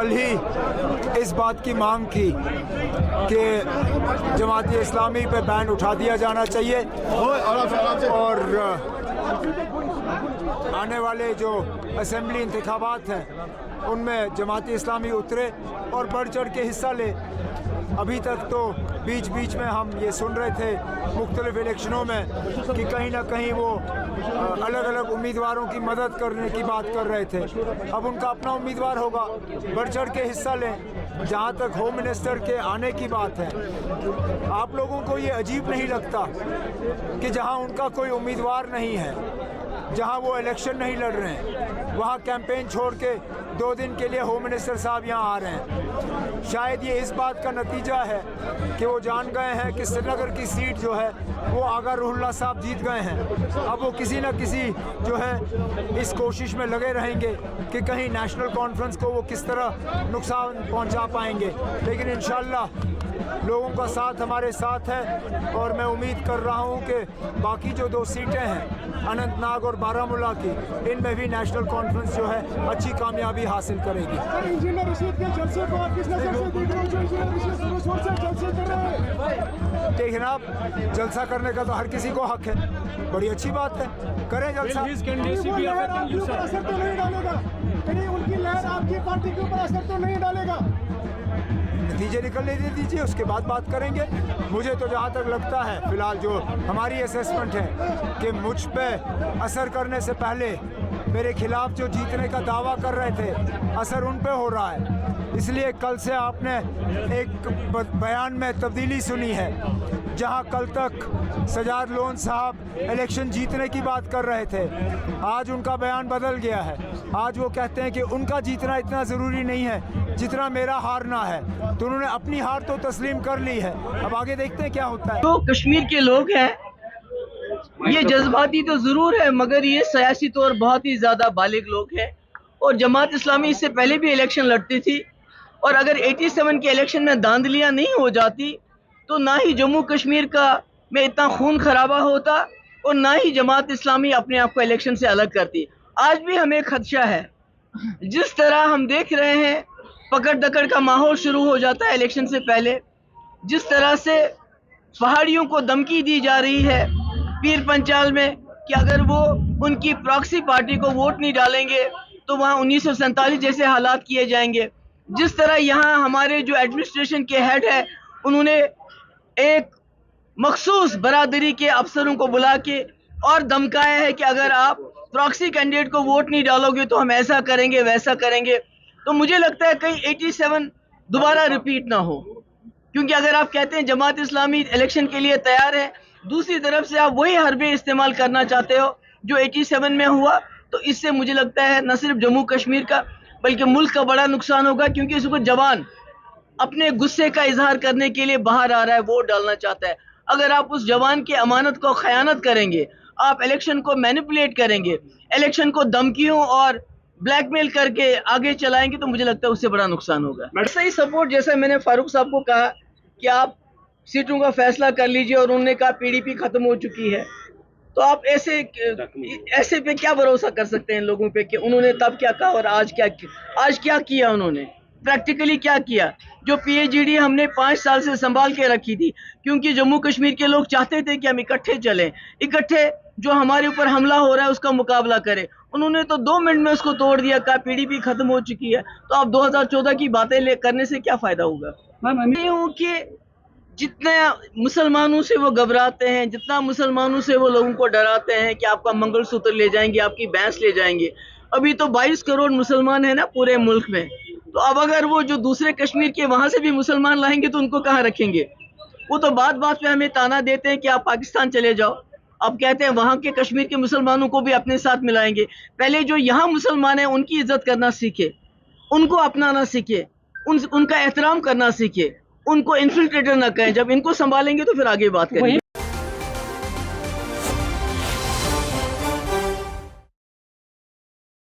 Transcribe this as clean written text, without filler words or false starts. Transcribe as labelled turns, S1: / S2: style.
S1: कल ही इस बात की मांग की कि जमात-ए-इस्लामी पे बैन उठा दिया जाना चाहिए और आने वाले जो असेंबली इंतखाबात हैं उनमें जमात-ए-इस्लामी उतरे और बढ़ चढ़ के हिस्सा ले। अभी तक तो बीच बीच में हम ये सुन रहे थे मुख्तलिफ इलेक्शनों में कि कहीं ना कहीं वो अलग अलग उम्मीदवारों की मदद करने की बात कर रहे थे। अब उनका अपना उम्मीदवार होगा, बढ़ चढ़ के हिस्सा लें। जहाँ तक होम मिनिस्टर के आने की बात है, आप लोगों को ये अजीब नहीं लगता कि जहाँ उनका कोई उम्मीदवार नहीं है, जहाँ वो इलेक्शन नहीं लड़ रहे हैं, वहाँ कैंपेन छोड़ के 2 दिन के लिए होम मिनिस्टर साहब यहाँ आ रहे हैं। शायद ये इस बात का नतीजा है कि वो जान गए हैं कि श्रीनगर की सीट जो है वो आगा रुहुल्लाह साहब जीत गए हैं। अब वो किसी न किसी जो है इस कोशिश में लगे रहेंगे कि कहीं नेशनल कॉन्फ्रेंस को वो किस तरह नुकसान पहुँचा पाएंगे। लेकिन इंशाअल्लाह लोगों का साथ हमारे साथ है और मैं उम्मीद कर रहा हूं कि बाकी जो 2 सीटें हैं अनंतनाग और बारामूला की, इनमें भी नेशनल कॉन्फ्रेंस जो है अच्छी कामयाबी हासिल करेगी। देखिए आप, जलसा करने का तो हर किसी को हक है, बड़ी अच्छी बात है, करें जलसा।
S2: उनकी लहर आपकी पार्टी के ऊपर असर तो नहीं डालेगा?
S1: नतीजे निकलने दे दीजिए, उसके बाद बात करेंगे। मुझे तो जहाँ तक लगता है फिलहाल जो हमारी असेसमेंट है कि मुझ पे असर करने से पहले मेरे खिलाफ जो जीतने का दावा कर रहे थे असर उन पे हो रहा है। इसलिए कल से आपने एक बयान में तब्दीली सुनी है। जहां कल तक सजाद लोन साहब इलेक्शन जीतने की बात कर रहे थे, आज उनका बयान बदल गया है। आज वो कहते हैं कि उनका जीतना इतना ज़रूरी नहीं है जितना मेरा हारना है। तो उन्होंने अपनी हार तो तस्लीम कर ली है, अब आगे देखते हैं क्या होता है।
S3: तो कश्मीर के लोग हैं, ये जज्बाती तो ज़रूर है मगर ये सियासी तौर बहुत ही ज़्यादा बालिग लोग हैं। और जमात इस्लामी इससे पहले भी इलेक्शन लड़ती थी और अगर 87 के इलेक्शन में धांधलियाँ नहीं हो जाती तो ना ही जम्मू कश्मीर का में इतना खून खराबा होता और ना ही जमात इस्लामी अपने आप को इलेक्शन से अलग करती। आज भी हमें खदशा है, जिस तरह हम देख रहे हैं पकड़ दकड़ का माहौल शुरू हो जाता है इलेक्शन से पहले, जिस तरह से पहाड़ियों को धमकी दी जा रही है पीर पंचाल में कि अगर वो उनकी प्रॉक्सी पार्टी को वोट नहीं डालेंगे तो वहाँ 1947 जैसे हालात किए जाएंगे। जिस तरह यहाँ हमारे जो एडमिनिस्ट्रेशन के हेड है उन्होंने एक मखसूस बरादरी के अफसरों को बुला के और धमकाया है कि अगर आप प्रॉक्सी कैंडिडेट को वोट नहीं डालोगे तो हम ऐसा करेंगे वैसा करेंगे। तो मुझे लगता है कहीं 87 दोबारा रिपीट ना हो, क्योंकि अगर आप कहते हैं जमात इस्लामी इलेक्शन के लिए तैयार है, दूसरी तरफ से आप वही हरबे इस्तेमाल करना चाहते हो जो 87 में हुआ, तो इससे मुझे लगता है न सिर्फ जम्मू कश्मीर का बल्कि मुल्क का बड़ा नुकसान होगा। क्योंकि इसको जवान अपने गुस्से का इजहार करने के लिए बाहर आ रहा है, वोट डालना चाहता है। अगर आप उस जवान की अमानत को खयानत करेंगे, आप इलेक्शन को मैनिपुलेट करेंगे, इलेक्शन को धमकियों और ब्लैकमेल करके आगे चलाएंगे, तो मुझे लगता है उससे बड़ा नुकसान होगा। सही सपोर्ट, जैसा मैंने फारूक साहब को कहा कि आप सीटों का फैसला कर लीजिए और उन्होंने कहा पीडीपी खत्म हो चुकी है, तो आप ऐसे पे क्या भरोसा कर सकते हैं लोगों पे कि उन्होंने तब क्या कहा और आज क्या किया, उन्होंने प्रैक्टिकली क्या किया। जो पीएचडी हमने 5 साल से संभाल के रखी थी, क्योंकि जम्मू कश्मीर के लोग चाहते थे कि हम इकट्ठे चलें, इकट्ठे जो हमारे ऊपर हमला हो रहा है उसका मुकाबला करें। उन्होंने तो 2 मिनट में उसको तोड़ दिया, कहा पीडीपी खत्म हो चुकी है। तो अब 2014 की बातें करने से क्या फायदा होगा। मैं हूँ कि जितने मुसलमानों से वो घबराते हैं, जितना मुसलमानों से वो लोगों को डराते हैं कि आपका मंगलसूत्र ले जाएंगे, आपकी भैंस ले जाएंगे। अभी तो 22 करोड़ मुसलमान है ना पूरे मुल्क में, तो अब अगर वो जो दूसरे कश्मीर के वहां से भी मुसलमान लाएंगे तो उनको कहाँ रखेंगे। वो तो बात बात पे हमें ताना देते हैं कि आप पाकिस्तान चले जाओ, अब कहते हैं वहां के कश्मीर के मुसलमानों को भी अपने साथ मिलाएंगे। पहले जो यहाँ मुसलमान है उनकी इज्जत करना सीखे, उनको अपनाना सीखे, उनका एहतराम करना सीखे, उनको इन्फिल्ट्रेटर ना कहें। जब इनको संभालेंगे तो फिर आगे बात करेंगे।